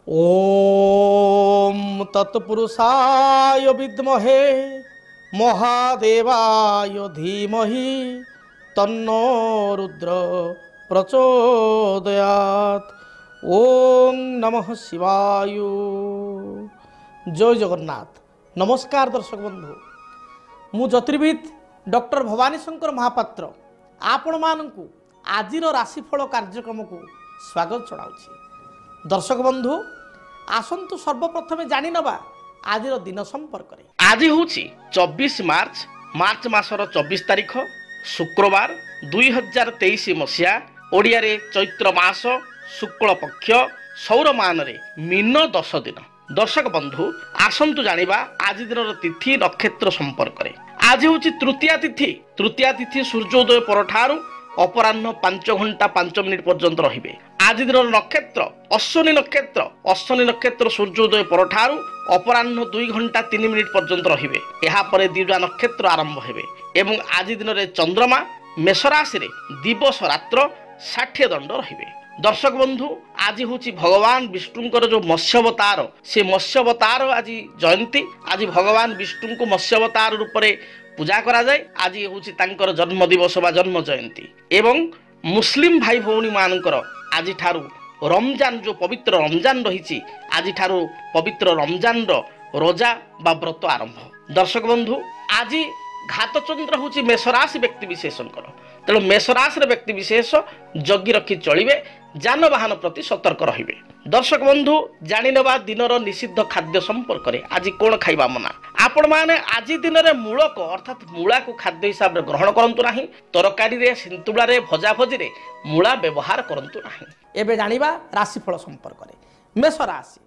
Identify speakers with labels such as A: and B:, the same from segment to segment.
A: ओम तत्पुरुषाय विद्महे महादेवाय धीमहि तन्नो रुद्र प्रचोदयात्। ओम नमः शिवाय। जय जगन्नाथ। नमस्कार दर्शक बंधु, मु ज्योतिर्विद डॉक्टर भवानी शंकर महापात्र आपण मानकु आजिर राशिफल कार्यक्रम को स्वागत जनाउछि। दर्शक बंधु आसंतु सर्वप्रथमे जानि नबा आजिर दिन संपर्क रे।
B: आज हूँ 24 मार्च मासर 24 तारीख शुक्रवार 2023 मसीहा ओडिया रे चैत्र मास शुक्ल पक्ष सौरमान रे मीन 10 दिन। दर्शक बंधु आसंतु जानिबा आज दिन तिथि नक्षत्र संपर्क रे। आज हूँ तृतीया तिथि सूर्योदय परठारु अपराह्न 5 घंटा 5 मिनिट पर्यंत रहिबे। आज दिन नक्षत्र अश्विनी नक्षत्र सूर्योदय परठारु अपराह्न 2 घंटा 3 मिनिट पर्यंत रहिबे। एहा परे दिव्या नक्षत्र आरंभ हेबे एवं आज दिन रे चंद्रमा मेष राशि रे दिवस रात्र 60 दंड रहिबे। दर्शक बंधु आज हूँ भगवान विष्णुंकर जो मत्स्यावतार से मत्स्यावतार आज जयंती। आज भगवान विष्णु को मत्स्यावतार रूप में पूजा करा जाए। आज हूँ तांकर जन्म दिवस बा जन्म जयंती एवं मुस्लिम भाई भौणी मानकर आज ठारू रमजान जो पवित्र रमजान रही आज ठारू पवित्र रमजान रोजा बा व्रत आरंभ। दर्शक बंधु आज घातचंद्र हूँ मेषराशि व्यक्ति विशेषकर, तेणु मेषराशि व्यक्ति विशेष जगी रखी चलिए, जानवाहन प्रति सतर्क रहिबे। दर्शक बंधु जानि नबा दिनर निषिद्ध खाद्य संपर्क रे। आज कोन खाइबा मना। आपण माने आज दिन रे मूलक अर्थात मूला को खाद्य हिसाब रे ग्रहण करंतु नाही। तरकारी रे सिंतुडा रे भजा भजी रे मूला व्यवहार करंतु नाही।
A: एबे जानिबा राशिफल संपर्क रे। मेष राशि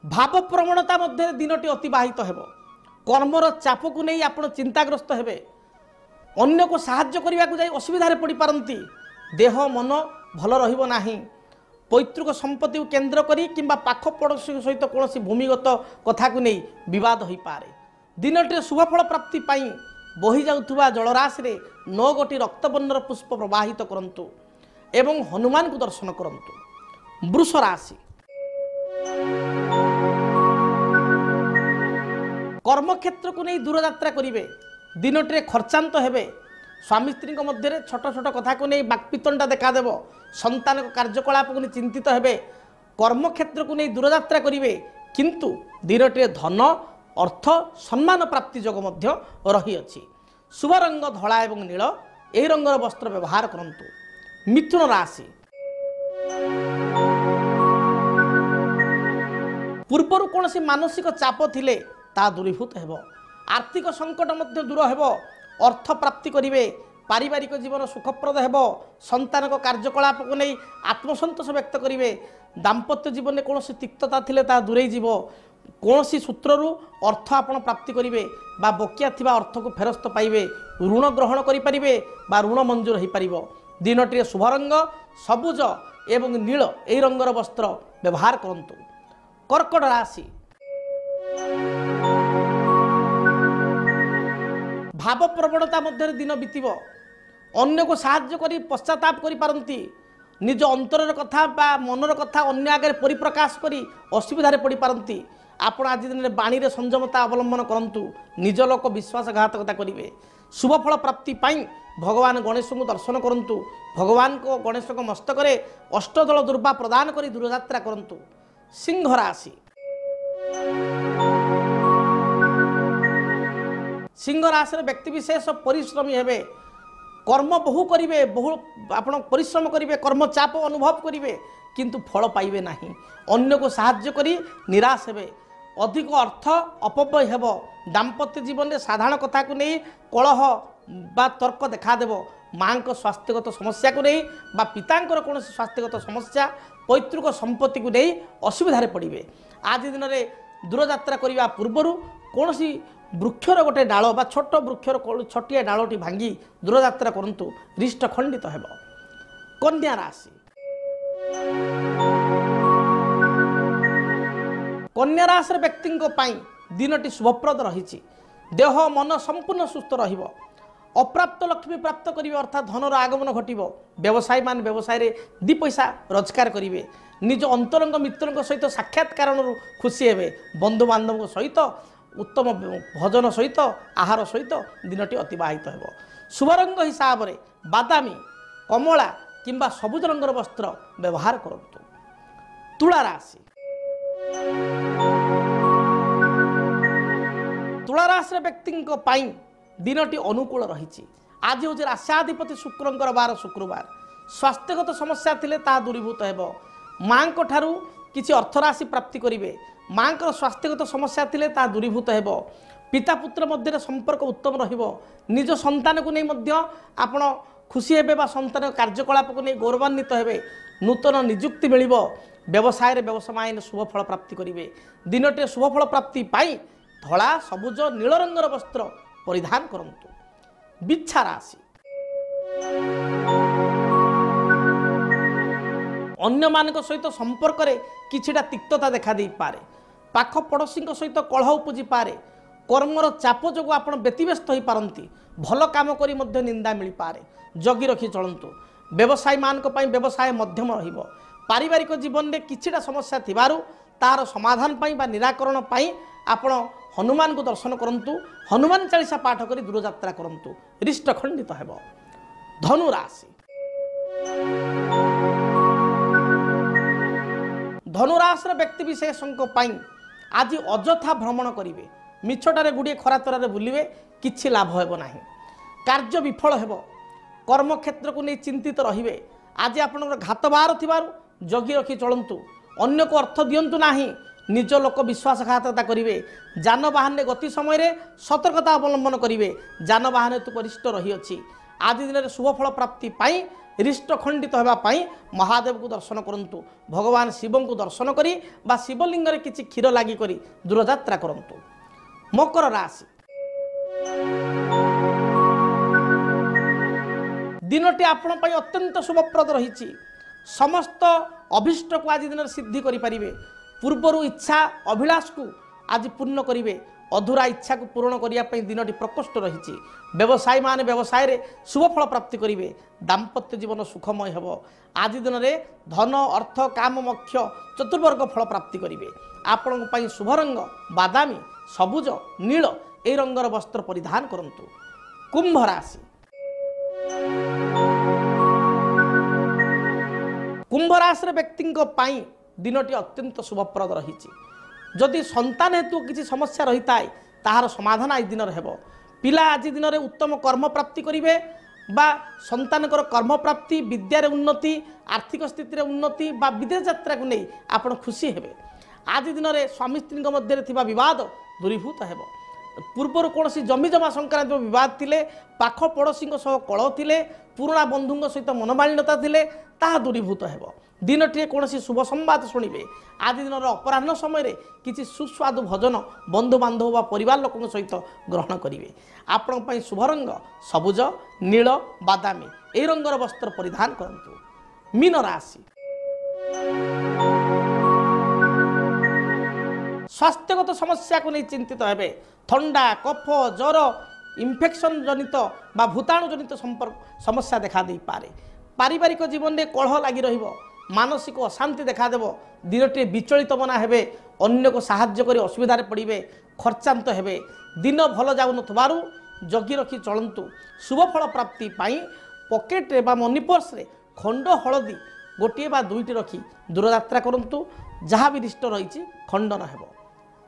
A: भाव प्रवणता मध्य दिनटी अतिबाहित हेबो। कर्मर चाप को नहीं आपण चिंताग्रस्त हेबे। अन्य को साहाय्य करने को जाई असुविधारे पड़ी पारंती। देह मन भल रहिबो नाही। पैतृक संपत्ति को केंद्र करी किंबा पाख पड़ोशी सहित कौन भूमिगत कथा को नहीं विवाद हो पारे। दिनटी शुभफल प्राप्ति पाई बही जाउथुबा जलराशि रे 9 गोटी रक्तवर्णर पुष्प प्रवाहित करंतु एवं हनुमान को दर्शन करंतु। वृष राशि कर्मक्षेत्र को नहीं दूर यात्रा करेंगे। दिनटे खर्चांत हेबे। स्वामी स्त्री मध्य छोट छोट कथा को नहीं बाक्पितंडा देखादेव। संतान कार्यकलाप को नहीं चिंतित हेबे। कर्मक्षेत्र को नहीं दूर यात्रा करेंगे किंतु दिनटे धन अर्थ सम्मान प्राप्ति जोग मध्य रही अछि। शुभ रंग धला एवं नील एही रंगर वस्त्र व्यवहार करंतु। मिथुन राशि पूर्वर कौन मानसिक चाप थिले ता दूरीभूत हेबो। आर्थिक संकट मध्य दूर हेबो। अर्थ प्राप्ति करिवे। पारिवारिक जीवन सुखप्रद हेबो। संतान को कार्यकलाप को नहीं आत्मसंतोष व्यक्त करिवे। दाम्पत्य जीवन में कौन तिक्तता थिले ता दूरे जीवो। कौन सूत्रु अर्थ आपण प्राप्ति करिवे बा बकिया थिबा अर्थ को फेरस्त पाइबे। ऋण ग्रहण करि परिबे बा ऋण मंजूर हो पारिबो। दिनटी शुभ रंग सबुज एवं नील एही रंगर वस्त्र व्यवहार करंतु। कर्कट राशि भाव प्रवणता मध्य दिन बीतब। अन्य को साहाय्य करी पश्चाताप करि पारंती। निज अंतरर कथा बा मनर कथा अन्य आगे परिप्रकाश करी असुविधारे पड़ी पारंती। आपण आज दिन बाणी रे संयमता अवलंबन करंतु। निज लोक विश्वासघातकता करिवे। शुभफल प्राप्ति पाई भगवान गणेश को दर्शन करंतु। भगवान को गणेश को मस्तक रे अष्टदल दुर्वा प्रदान करी दूरयात्रा करंतु। सिंह राशि सिंह राशि व्यक्ति विशेष परिश्रमी हेबे। कर्म बहु करिवे। बहु आपण परिश्रम करिवे। कर्म चाप अनुभव करिवे किंतु फल पाइबे नाही। अन्य को साहाय्य करी निराश हेबे। अधिक अर्थ अपव्यय हेबो। दाम्पत्य जीवन में साधारण कथा को नहीं कलह बा तर्क देखा देव। माँ को स्वास्थ्यगत समस्या को नहीं बा पितांकर कौन स्वास्थ्यगत समस्या पैतृक संपत्ति को नहीं असुविधारे पड़े। आज दिन में दूरयात्रा करने पूर्वर कौन वृक्षर गोटे डाल बा छोट वृक्षर छटिया डालटी भांगी दूरयात्रा करंतु। रिष्ट खंडित हेब। कन्या राशि कन्या राशि व्यक्ति दिनटी शुभप्रद रही। देह मन संपूर्ण सुस्थ रहिबो। अप्राप्त लक्ष्मी प्राप्त करेंगे अर्थात धनर आगमन घटव व्यवसायी मान व्यवसाय दी पैसा रोजगार करेंगे निज अंतरंग मित्रों सहित साक्षात कारण खुशी हे बंधु बांधव सहित उत्तम भोजन सहित आहार सहित दिनटी अतिवाहित हो शुभ रंग हिसाब से बादामी कमला किंबा सबुज रंगर वस्त्र व्यवहार करंतु तुला राशि तुला राशि व्यक्ति दिनटी अनुकूल रही आज हूँ राष्ट्राधिपति शुक्रंकर बार शुक्रवार स्वास्थ्यगत समस्या थिले ता दूरीभूत हो माँ ठारू किसी अर्थराशि प्राप्ति करेंगे माँ स्वास्थ्यगत समस्या थिले ता दूरीभूत हो पिता पुत्र मध्य संपर्क उत्तम रहिबो निज संतान को नहीं आपण खुशी हेबे बा संतान कार्यकलाप को नहीं गौरवान्वित हेबे नूतन निजुक्ति मिलिबो व्यवसाय व्यवसाय शुभ फल प्राप्ति करेंगे दिनटे शुभ फल प्राप्ति पाई धला सबुज नील रंगर वस्त्र परिधान करंतु बिच्छा राशि अन्य मानक सहित संपर्क रे किछिटा तिक्तता देखा दे पारे पाख पड़ोशी सहित कलह उपजी पारे कर्मर चाप जो आपण व्यतिव्यस्त हो पारती भल काम करी मध्य निंदा मिल पारे जगी रखी चलतु व्यवसायी मानक पई व्यवसाय मध्यम रहिबो पारिवारिक जीवन में किछिटा समस्या थिबारु तार समाधान पई बा निराकरण पई आपण हनुमान को दर्शन करंतु हनुमान चालीसा पाठ करी दूर यात्रा करंतु रिष्ट खंडित हेबो धनु राशि धनुराशि व्यक्ति विशेषों आज अजथा भ्रमण करेंगे मिछटारे गुड़िए खरातरारे बुलिवे किछि लाभ हेबो नाही कार्य विफल हेबो कर्म क्षेत्र को नहीं चिंतित रहिबे आज आपनकर घात बार थिबारु जगी रखी चलंतु अन्य को अर्थ दियंतु नाही निज लोक विश्वासघातकता करेंगे जानवाहन गति समय रे सतर्कता अवलंबन करेंगे जानवाहन तो वरिष्ठ रही अछि आज दिन में शुभफल प्राप्ति पाई रिष्ट खंडित होगापाई महादेव को दर्शन करंतु भगवान शिव को दर्शन करी बा शिवलिंग रे किछि क्षीर लागी करी दूर यात्रा करंतु मकर राशि दिनटी आपण पई अत्यंत शुभप्रद रही समस्त अभिष्ट को आज दिन सिद्धि करि परिबे पूर्वर इच्छा अभिलाष को आज पूर्ण करेंगे अधूरा इच्छा को पूर्ण करने दिनटी प्रकोष्ठ रही व्यवसायी मान व्यवसाय रे शुभफल प्राप्ति करेंगे दाम्पत्य जीवन सुखमय हो आज दिन में धन अर्थ काम मोक्ष चतुर्वर्ग फल प्राप्ति करेंगे आपण शुभ रंग बादामी सबुज नील ए रंगर वस्त्र परिधान करंतु कुंभ राशि कुंभ राशि व्यक्ति दिनटी अत्यंत शुभप्रद रही जदि संतान हेतु किसी समस्या रही थाए ताहार समाधान आज दिन हेबो पिला आज दिन में उत्तम कर्म प्राप्ति करेंगे बा संतान कर्म प्राप्ति विद्यार उन्नति आर्थिक स्थिति उन्नति बा विदेश यात्रा को नहीं आपण खुशी हेबे आज दिन में स्वामी स्त्री मध्य थिबा विवाद दूरीभूत हेबो पूर्वर कौन जमी जमा संक्रांत विवाद थिले पाख पड़ोशी कलह थिले पुराणा बंधु सहित मनमालिन्यता थिले ताहा दूरीभूत हेबो दिनटी कौन शुभ संवाद शुणे आज दिन अपराह्न समय किसी सुस्वादु भोजन बंधु बांधव परिवार लोकों सहित ग्रहण करेंगे आपण शुभ रंग सबुज नील बादामी ए रंगर वस्त्र परिधान करंतु मीन राशि स्वास्थ्यगत समस्या को नहीं चिंतित हेबे थंडा कफ ज्वर इन्फेक्शन जनित बा भूताणु जनित समस्या देखा दे पारे पारिवारिक जीवन में कलह लगी रहिबो मानसिक अशांति देखादेव दिनटे विचलित मना हेबे अन्य को साहाय्य करी असुविधार पड़े खर्चांत हेबे दिन भल जाऊनथबारु जगी रखी चलंतु शुभफल प्राप्ति पाई पॉकेट बा मनी पर्स रे खंड हलदी गोटे बा दुईटी रखी दूर यात्रा करंतु जहाँ भी रिष्ट रही खंडन हेबो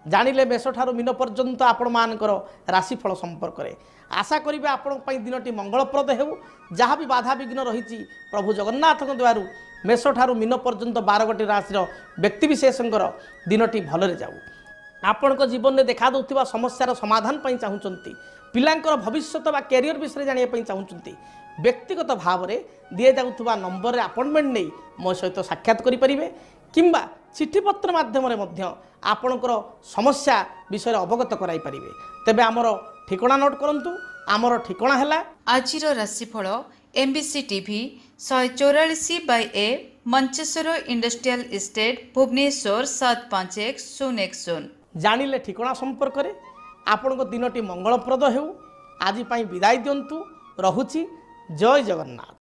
A: जानिले मेष ठारू मीन पर्यंत आपण मानकर राशिफल संपर्क में आशा करेंगे आपण दिनटी मंगलप्रद हेउ जहाँ भी बाधा विघ्न रही प्रभु जगन्नाथ द्वारू मेष ठारू मीन पर्यंत 12 गोटी राशि व्यक्तिविशेषकर दिनटी भलरे जाऊ आपण जीवन में देखा देउथिबा समस्यार समाधान पाई चाहूँगी पिलांकर भविष्यत बा कैरियर विषय जानिया चाहूँगी व्यक्तिगत भाव में दिए जाउथुबा नंबर रे अपॉइंटमेंट नहीं मो सहित साक्षात करें किंबा चिठीपत्र माध्यम आपणकर समस्या विषय अवगत कराई पारिबे तेबे आमर ठिकाना नोट करंतु आमर ठिकाना हैला
C: आजिर राशिफल MBC TV 144/A Mancheswar industrial estate Bhubaneswar 751010
A: जानिले ठिकाना संपर्क रे आपण दिनटी मंगलप्रद हेउ ଆଜି ପାଇଁ ବିଦାୟ ଦିଅନ୍ତୁ। ରହୁଛି। ଜୟ ଜଗନ୍ନାଥ।